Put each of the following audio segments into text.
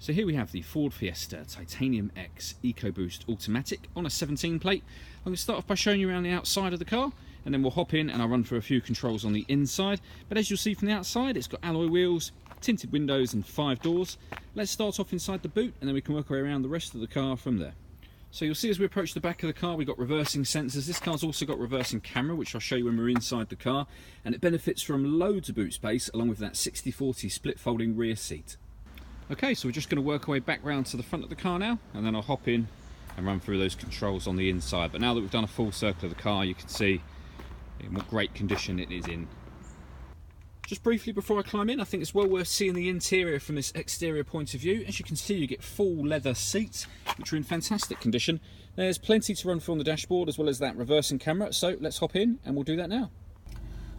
So here we have the Ford Fiesta Titanium X EcoBoost Automatic on a 17 plate. I'm going to start off by showing you around the outside of the car, and then we'll hop in and I'll run through a few controls on the inside. But as you'll see from the outside, it's got alloy wheels, tinted windows and 5 doors. Let's start off inside the boot and then we can work our way around the rest of the car from there. So you'll see as we approach the back of the car, we've got reversing sensors. This car's also got reversing camera, which I'll show you when we're inside the car, and it benefits from loads of boot space along with that 60/40 split folding rear seat. Okay, so we're just going to work our way back round to the front of the car now, and then I'll hop in and run through those controls on the inside. But now that we've done a full circle of the car, you can see in what great condition it is in. Just briefly before I climb in, I think it's well worth seeing the interior from this exterior point of view. As you can see, you get full leather seats, which are in fantastic condition. There's plenty to run through on the dashboard, as well as that reversing camera, so let's hop in and we'll do that now.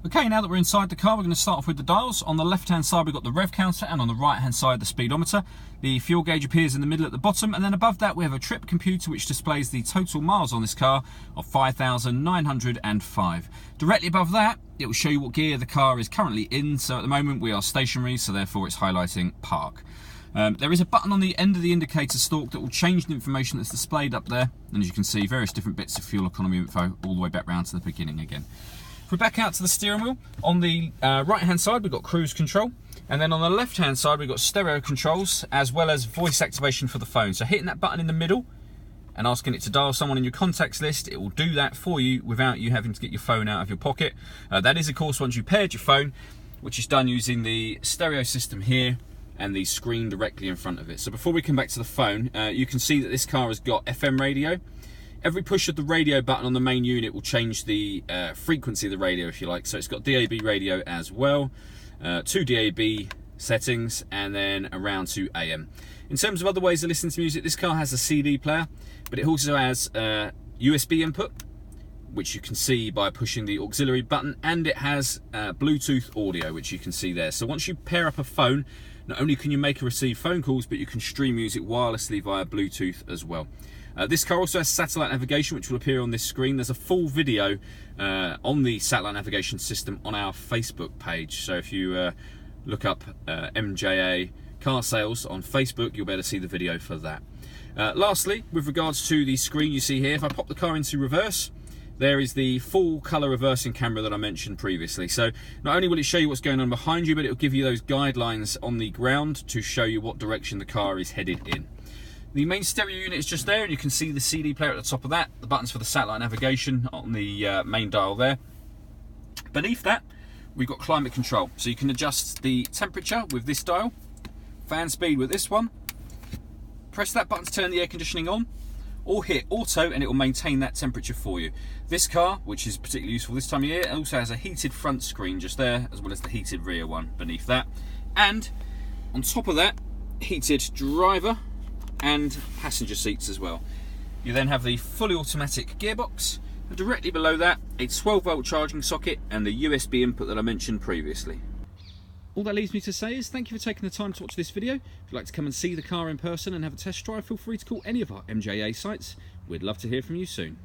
Okay, now that we're inside the car, we're going to start off with the dials. On the left-hand side, we've got the rev counter, and on the right-hand side, the speedometer. The fuel gauge appears in the middle at the bottom, and then above that, we have a trip computer which displays the total miles on this car of 5,905. Directly above that, it will show you what gear the car is currently in. So at the moment, we are stationary, so therefore it's highlighting park. There is a button on the end of the indicator stalk that will change the information that's displayed up there. And as you can see, various different bits of fuel economy info all the way back round to the beginning again. If we back out to the steering wheel, on the right hand side we've got cruise control, and then on the left hand side we've got stereo controls as well as voice activation for the phone. So hitting that button in the middle and asking it to dial someone in your contacts list, it will do that for you without you having to get your phone out of your pocket. That is of course once you paired your phone, which is done using the stereo system here and the screen directly in front of it. So before we come back to the phone, you can see that this car has got FM radio. Every push of the radio button on the main unit will change the frequency of the radio, if you like. So it's got DAB radio as well, 2 DAB settings, and then around to AM. In terms of other ways to listen to music, this car has a CD player, but it also has USB input, which you can see by pushing the auxiliary button, and it has Bluetooth audio, which you can see there. So once you pair up a phone, not only can you make and receive phone calls, but you can stream music wirelessly via Bluetooth as well. This car also has satellite navigation, which will appear on this screen. There's a full video on the satellite navigation system on our Facebook page. So if you look up MJA car sales on Facebook, you'll be able to see the video for that. Lastly, with regards to the screen you see here, if I pop the car into reverse, there is the full colour reversing camera that I mentioned previously. So not only will it show you what's going on behind you, but it will give you those guidelines on the ground to show you what direction the car is headed in. The main stereo unit is just there, and you can see the CD player at the top of that, the buttons for the satellite navigation on the main dial there. Beneath that, we've got climate control, so you can adjust the temperature with this dial, fan speed with this one, press that button to turn the air conditioning on, or hit auto and it will maintain that temperature for you. This car, which is particularly useful this time of year, also has a heated front screen just there, as well as the heated rear one beneath that. And on top of that, heated driver and passenger seats as well. You then have the fully automatic gearbox, and directly below that a 12-volt charging socket and the USB input that I mentioned previously. All that leaves me to say is thank you for taking the time to watch this video. If you'd like to come and see the car in person and have a test drive, feel free to call any of our MJA sites. We'd love to hear from you soon.